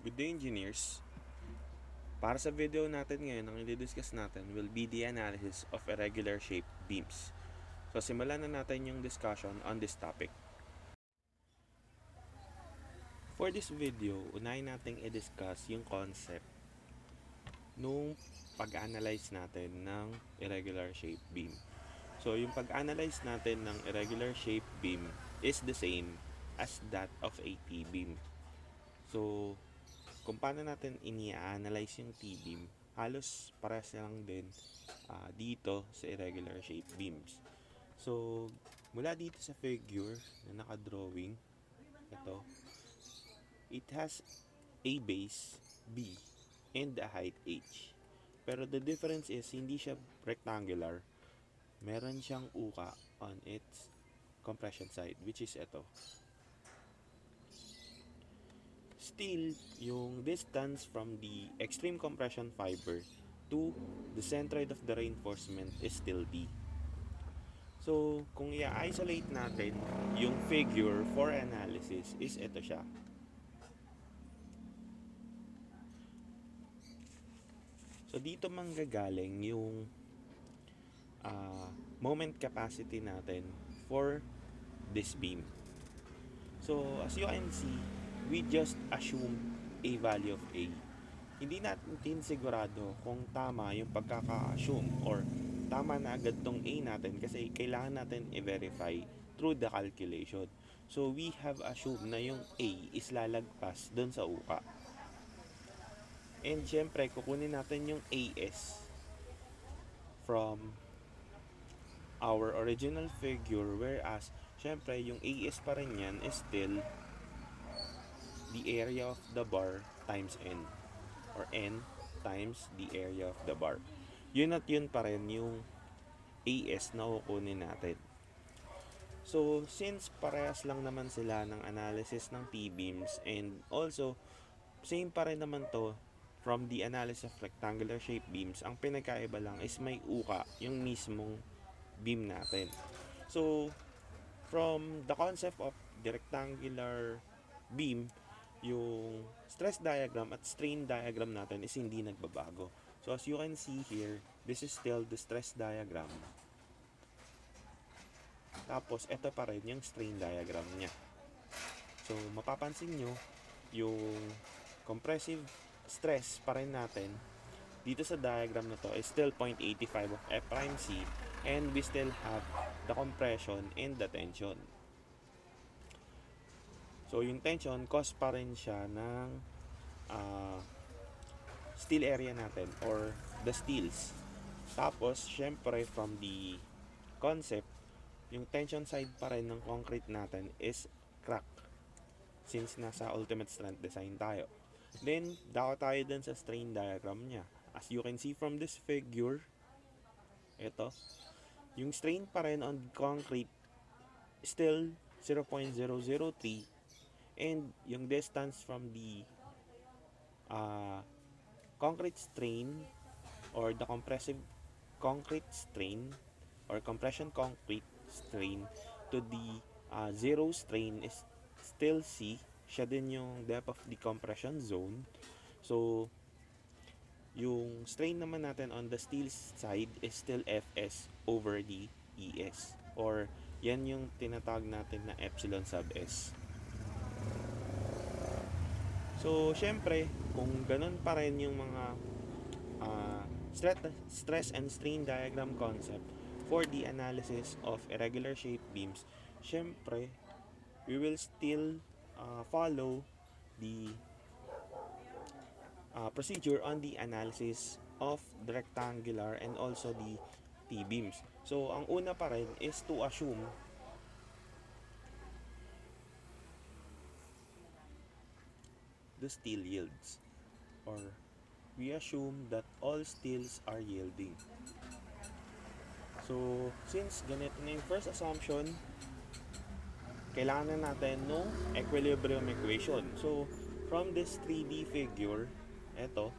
with the engineers. Para sa video natin ngayon, ang i-discuss natin will be the analysis of irregular shaped beams. So simulan na natin yung discussion on this topic. For this video, unahin natin i-discuss yung concept nung pag-analyze natin ng irregular shaped beam. So yung pag-analyze natin ng irregular shaped beam is the same as that of a T-beam. So kung paano natin ini-analyze yung T-beam, halos parehas lang din dito sa irregular shaped beams. So mula dito sa figure na naka-drawing, ito, it has a base B and a height H. Pero the difference is hindi siya rectangular. Meron siyang uka on its compression side, which is ito. Still, yung distance from the extreme compression fiber to the centroid of the reinforcement is still D. So, kung i-isolate natin yung figure for analysis is ito siya. So, dito manggagaling yung moment capacity natin for this beam. So, as you can see, we just assume a value of A. Hindi natin sigurado kung tama yung pagkaka-assume or tama na agad tong A natin kasi kailangan natin i-verify through the calculation. So, we have assumed na yung A is lalagpas dun sa uka. And syempre, kukunin natin yung AS from our original figure, whereas syempre yung AS pa rin yan is still the area of the bar times N, or N times the area of the bar. Yun at yun pa rin yung AS na kukunin natin. So since parehas lang naman sila ng analysis ng T-beams, and also same pa rin naman to from the analysis of rectangular shaped beams, ang pinagkaiba lang is may uka yung mismong beam natin. So from the concept of the rectangular beam, yung stress diagram at strain diagram natin is hindi nagbabago. So as you can see here, this is still the stress diagram. Tapos ito pa rin yung strain diagram niya. So mapapansin nyo, yung compressive stress pa rin natin dito sa diagram na to is still 0.85 of F prime C, and we still have the compression and the tension. So yung tension, cause pa rin siya ng steel area natin or the steels. Tapos syempre from the concept, yung tension side pa rin ng concrete natin is crack since nasa ultimate strength design tayo. Then dako tayo dun sa strain diagram niya. As you can see from this figure, ito, yung strain pa rin on concrete still 0.003, and yung distance from the concrete strain or the compressive concrete strain or compression concrete strain to the zero strain is still C. Siya din yung depth of the compression zone. So yung strain naman natin on the steel side is still Fs over the Es, or yan yung tinatawag natin na epsilon sub S. So syempre, kung ganun pa rin yung mga stress and strain diagram concept for the analysis of irregular shaped beams, syempre we will still follow the procedure on the analysis of the rectangular and also the T-beams. So ang una pa rin is to assume the steel yields, or we assume that all steels are yielding. So since ganito na yung first assumption, kailangan na natin ng equilibrium equation. So from this 3D figure, eto,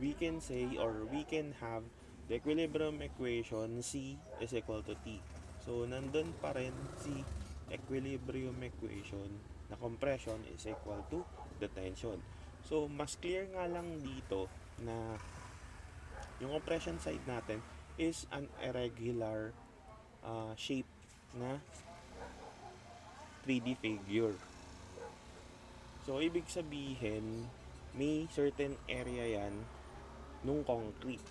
we can say or we can have the equilibrium equation C is equal to T. So nandun pa rin si equilibrium equation na compression is equal to the tension. So, mas clear nga lang dito na yung compression side natin is an irregular shape na 3D figure. So, ibig sabihin, may certain area yan nung concrete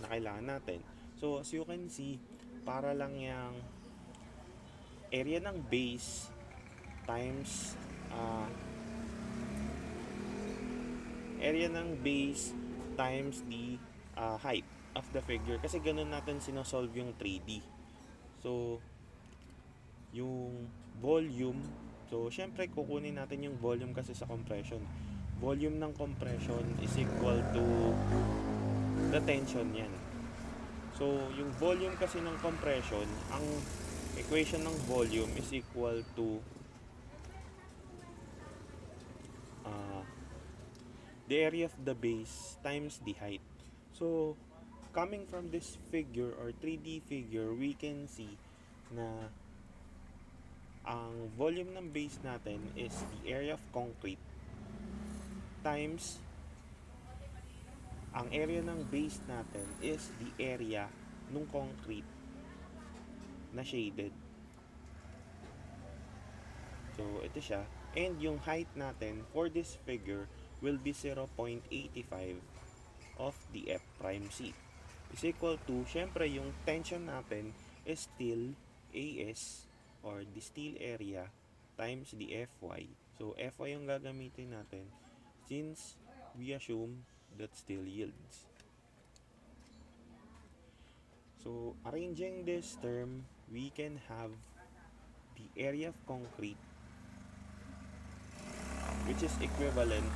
na kailangan natin. So, as you can see, para lang yung area ng base times the height of the figure. Kasi ganun natin sinosolve yung 3D. So, yung volume, so syempre kukunin natin yung volume kasi sa compression. Volume ng compression is equal to the tension yan. So, yung volume kasi ng compression, ang equation ng volume is equal to the area of the base times the height. So, coming from this figure or 3D figure, we can see na ang volume ng base natin is the area of concrete times ang area ng base natin is the area nung concrete na shaded. So, ito siya. And yung height natin for this figure will be 0.85 of the F prime C is equal to, syempre yung tension natin is still AS or the steel area times the Fy. So, Fy yung gagamitin natin since we assume that steel yields. So, arranging this term, we can have the area of concrete which is equivalent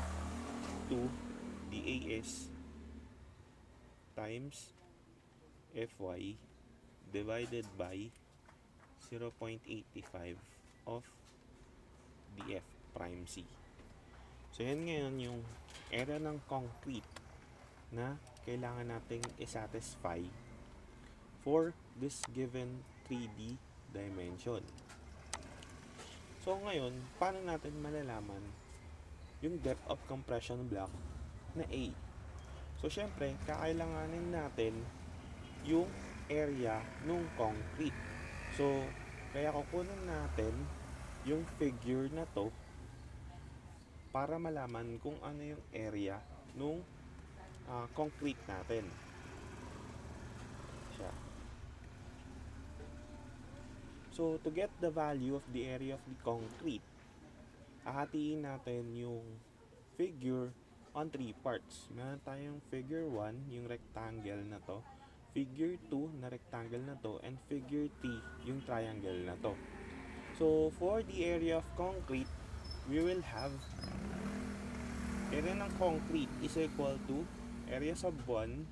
to the AS times Fy divided by 0.85 of the F prime C. So, yan ngayon yung area ng concrete na kailangan nating i-satisfy for this given 3D dimension. So, ngayon, paano natin malalaman yung depth of compression block na A? So, syempre, kakailanganin natin yung area nung concrete. So, kaya kukunin natin yung figure na to para malaman kung ano yung area nung concrete natin. Siya. So, to get the value of the area of the concrete, hahatiin natin yung figure on 3 parts. Meron tayong figure 1, yung rectangle na to, figure 2 na rectangle na to, and figure 3, yung triangle na to. So, for the area of concrete, we will have area ng concrete is equal to area sub 1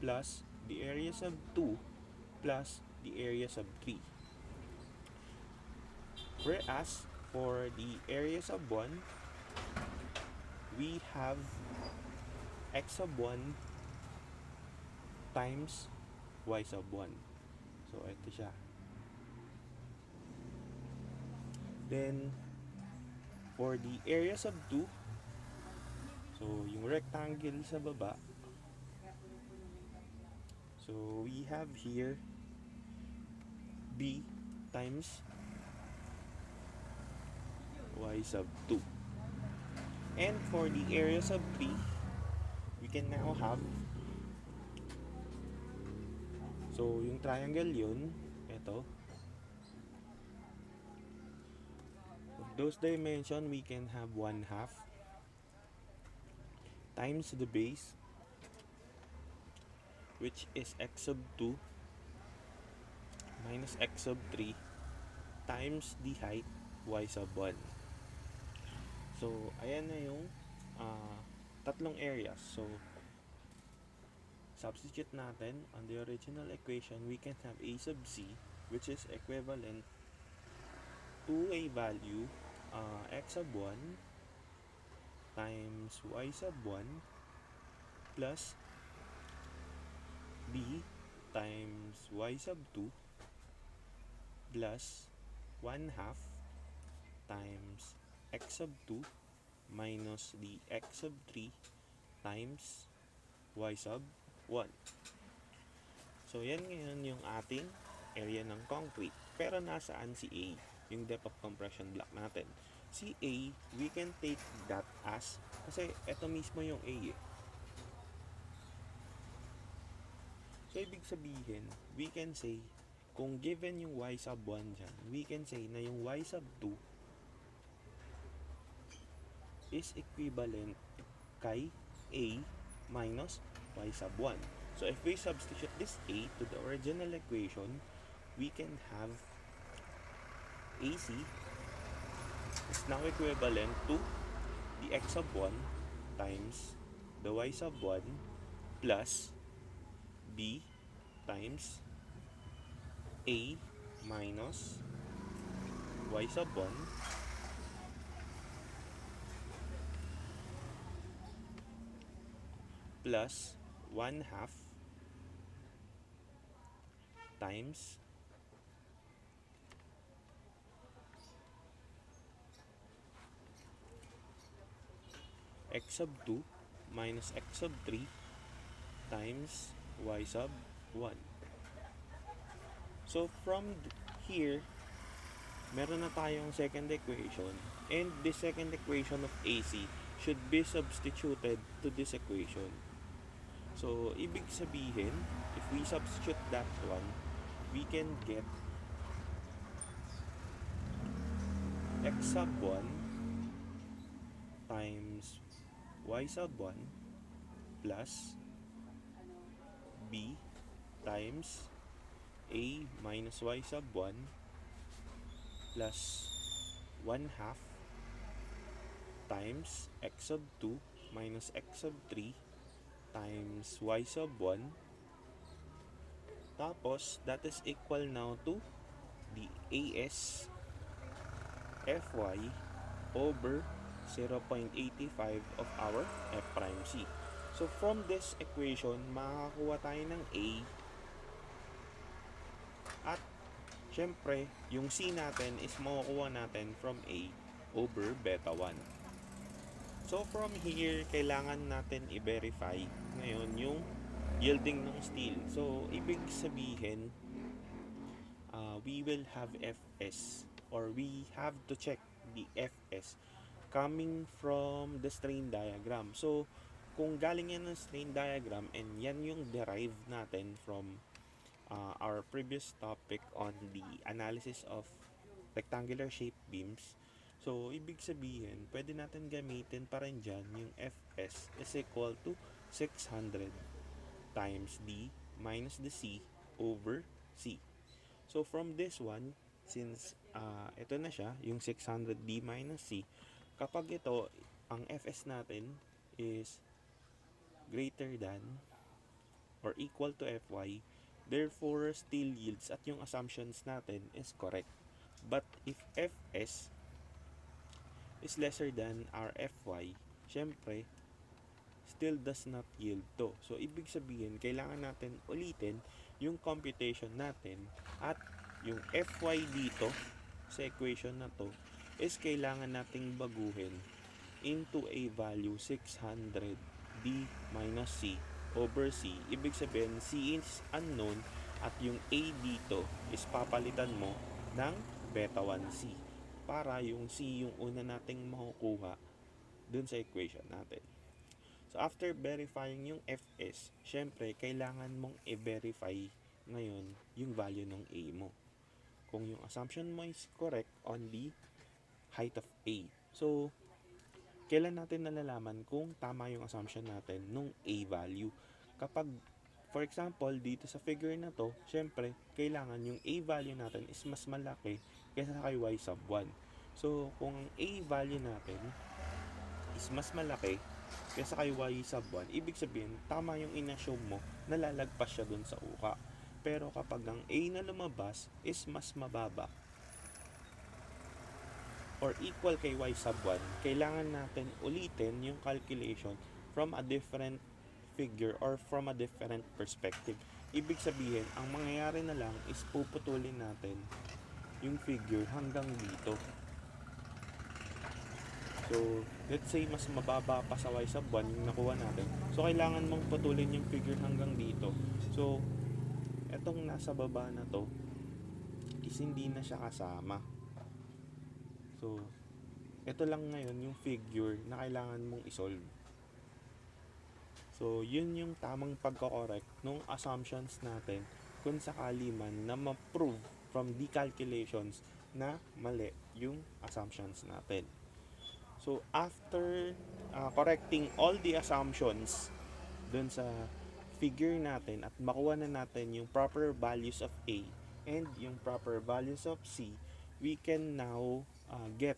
plus the area sub 2 plus the area sub 3. Whereas, for the area sub 1, we have x sub 1 times y sub 1. So, ito siya. Then, for the area sub 2, so, yung rectangle sa baba, so, we have here b times y sub 2. And for the area sub 3, we can now have, so, yung triangle yun, ito. Of those dimension, we can have 1/2 times the base, which is x sub 2 minus x sub 3 times the height y sub 1. So, ayan na yung tatlong areas. So, substitute natin on the original equation, we can have a sub c, which is equivalent to a value x sub 1 times y sub 1 plus b times y sub 2 plus 1/2 times x sub 2 minus the x sub 3 times y sub 1. So, yan ngayon yung ating area ng concrete. Pero nasaan si A? Yung depth of compression block natin. Si A, we can take that as, kasi ito mismo yung A eh. So, ibig sabihin, we can say, kung given yung y sub 1 dyan, we can say na yung y sub 2 is equivalent kay A minus y sub 1. So, if we substitute this A to the original equation, we can have AC is now equivalent to the x sub 1 times the y sub 1 plus B times A minus y sub 1 plus 1/2 times x sub 2 minus x sub 3 times y sub 1. So, from here, meron na tayong second equation, and the second equation of AC should be substituted to this equation. So, ibig sabihin, if we substitute that one, we can get x sub 1 times y sub 1 plus B times A minus y sub 1 plus 1/2 times x sub 2 minus x sub 3 times y sub 1. Tapos, that is equal now to the AS Fy over 0.85 of our F prime C. So, from this equation, makakakuha tayo ng A. At, syempre, yung C natin is makukuha natin from A over beta 1. So, from here, kailangan natin i-verify ngayon yung yielding ng steel. So, ibig sabihin, we will have Fs, or we have to check the Fs coming from the strain diagram. So, kung galing yan ng strain diagram and yan yung derived natin from our previous topic on the analysis of rectangular shaped beams, so ibig sabihin, pwede natin gamitin pa rin dyan yung Fs is equal to 600 times D minus the C over C. So, from this one, since ito na siya, yung 600D minus C, kapag ito, ang Fs natin is greater than or equal to Fy, therefore, steel yields at yung assumptions natin is correct. But if Fs is lesser than our Fy, syempre, still does not yield to. So, ibig sabihin, kailangan natin ulitin yung computation natin at yung Fy dito sa equation na to is kailangan nating baguhin into a value 600 D minus C over C. Ibig sabihin, C is unknown at yung A dito is papalitan mo ng beta 1C para yung C yung una nating makukuha dun sa equation natin. So, after verifying yung Fs, syempre, kailangan mong i-verify ngayon yung value ng A mo. Kung yung assumption mo is correct on the height of A. So, kailan natin nalalaman kung tama yung assumption natin nung A value? Kapag, for example, dito sa figure na to, syempre, kailangan yung A value natin is mas malaki kaysa kay Y sub 1. So, kung ang A value natin is mas malaki kaysa kay Y sub 1, ibig sabihin, tama yung inassume mo na lalagpas siya dun sa uka. Pero kapag ang A na lumabas is mas mababa or equal kay Y sub 1, kailangan natin ulitin yung calculation from a different figure or from a different perspective. Ibig sabihin, ang mangyayari na lang is puputulin natin yung figure hanggang dito. So, let's say mas mababa pa sa y sub 1 yung nakuha natin. So kailangan mong putulin yung figure hanggang dito. So etong nasa baba na to is hindi na siya kasama. So ito lang ngayon yung figure na kailangan mong isolve. So yun yung tamang pagko-correct nung assumptions natin kung sakali man na ma-prove from the calculations na mali yung assumptions natin. So after correcting all the assumptions dun sa figure natin at makuha na natin yung proper values of A and yung proper values of C, we can now get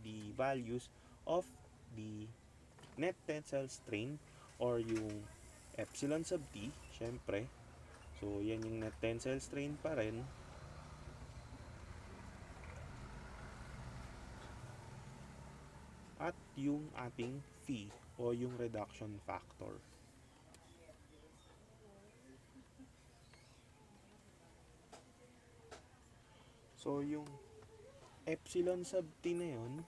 the values of the net tensile strain or yung epsilon sub t, syempre. So yan yung net tensile strain pa rin. At yung ating phi o yung reduction factor. So yung epsilon sub t na yun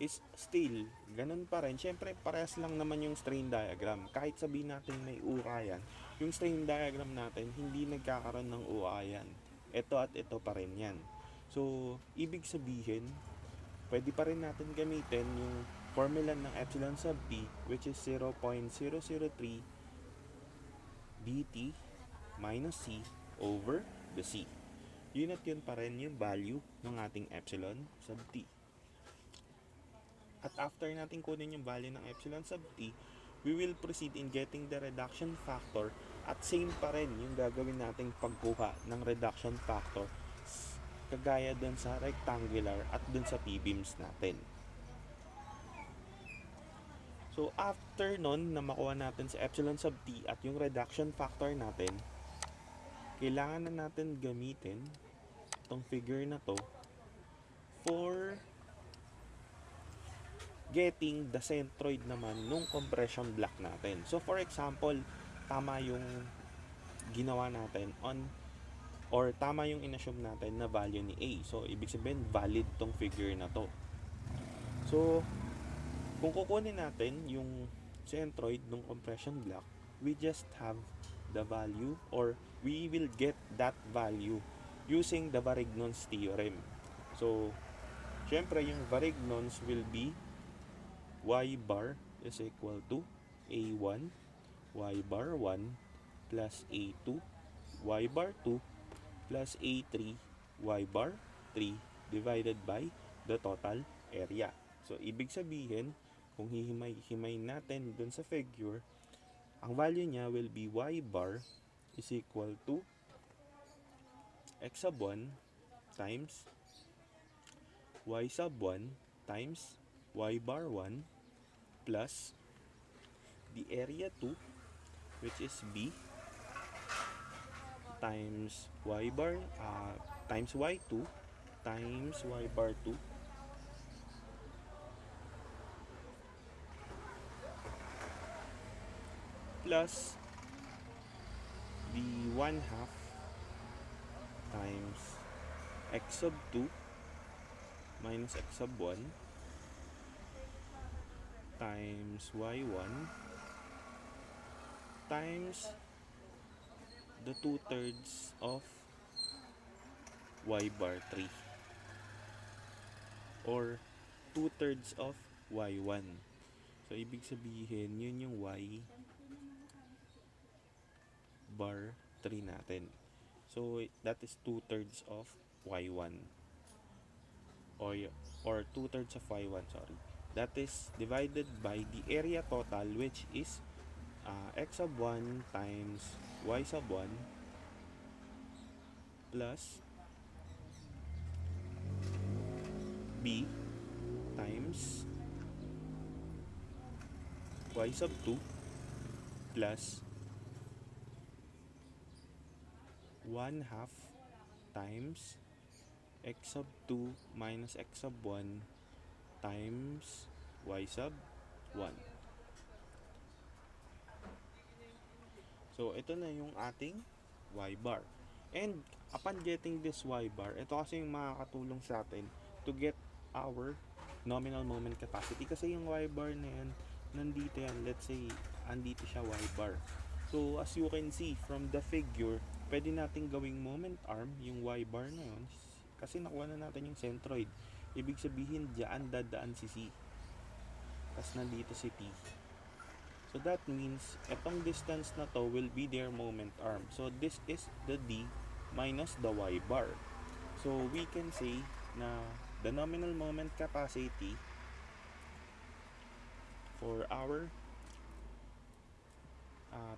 is still ganun pa rin. Syempre parehas lang naman yung strain diagram. Kahit sabihin natin may ukayan, yung strain diagram natin hindi nagkakaroon ng ukayan. Ito at ito pa rin yan. So ibig sabihin, pwede pa rin natin gamitin yung formula ng epsilon sub t, which is 0.003 dt minus c over the c. Yun at yun pa rin yung value ng ating epsilon sub t. At after natin kunin yung value ng epsilon sub t, we will proceed in getting the reduction factor at same pa rin yung gagawin nating pagkuha ng reduction factor kagaya dun sa rectangular at dun sa p-beams natin. So after nun na makuha natin sa epsilon sub t at yung reduction factor natin, kailangan na natin gamitin itong figure na to for getting the centroid naman nung compression block natin. So for example, tama yung ginawa natin on or tama yung inassume natin na value ni A. So ibig sabihin valid tong figure na to. So kung kukunin natin yung centroid ng compression block, we just have the value or we will get that value using the Varignon's theorem. So syempre yung Varignon's will be y bar is equal to a1 y bar 1 plus a2 y bar 2 plus a3 y bar 3 divided by the total area. So ibig sabihin, kung hihimay-himay natin dun sa figure, ang value niya will be y bar is equal to x sub 1 times y sub 1 times y bar 1 plus the area 2, which is b, times y bar times y2 times y bar 2 plus the 1/2 times x sub 2 minus x sub 1 times y1 times the 2/3 of y bar 3 or 2/3 of y1. So ibig sabihin yun yung y bar 3 natin. So that is 2/3 of y1 or 2/3 of y1, sorry. That is divided by the area total, which is x sub 1 times y sub 1 plus b times y sub 2 plus 1/2 times x sub 2 minus x sub 1 times y sub 1. So ito na yung ating y bar. And upon getting this y bar, ito kasi yung makakatulong sa atin to get our nominal moment capacity. Kasi yung Y bar na yan, nandito yan. Let's say, andito siya Y bar. So, as you can see from the figure, pwede nating gawing moment arm, yung Y bar na yun. Kasi nakuha na natin yung centroid. Ibig sabihin, dyan dadaan si C. Tapos nandito si T. So that means, etong distance na to will be their moment arm. So this is the D minus the Y bar. So we can say na the nominal moment capacity for our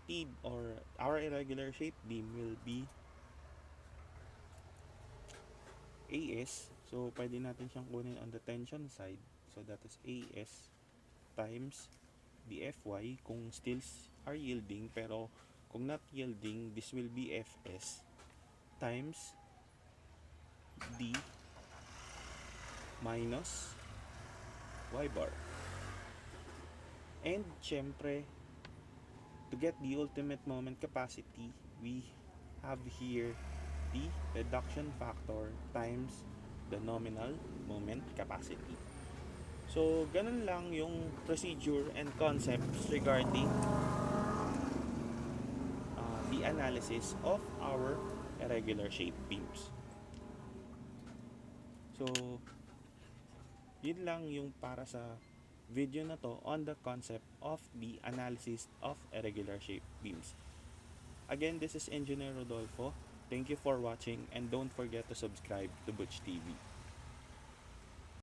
T or our irregular shape beam will be AS. So pwede natin siyang kunin on the tension side. So that is AS times the Fy kung steels are yielding, pero kung not yielding, this will be Fs times D minus Y bar. And syempre, to get the ultimate moment capacity, we have here the reduction factor times the nominal moment capacity. So, ganun lang yung procedure and concepts regarding the analysis of our irregular shape beams. So, yun lang yung para sa video na to on the concept of the analysis of irregular shape beams. Again, this is Engineer Rodolfo. Thank you for watching and don't forget to subscribe to Butch TV.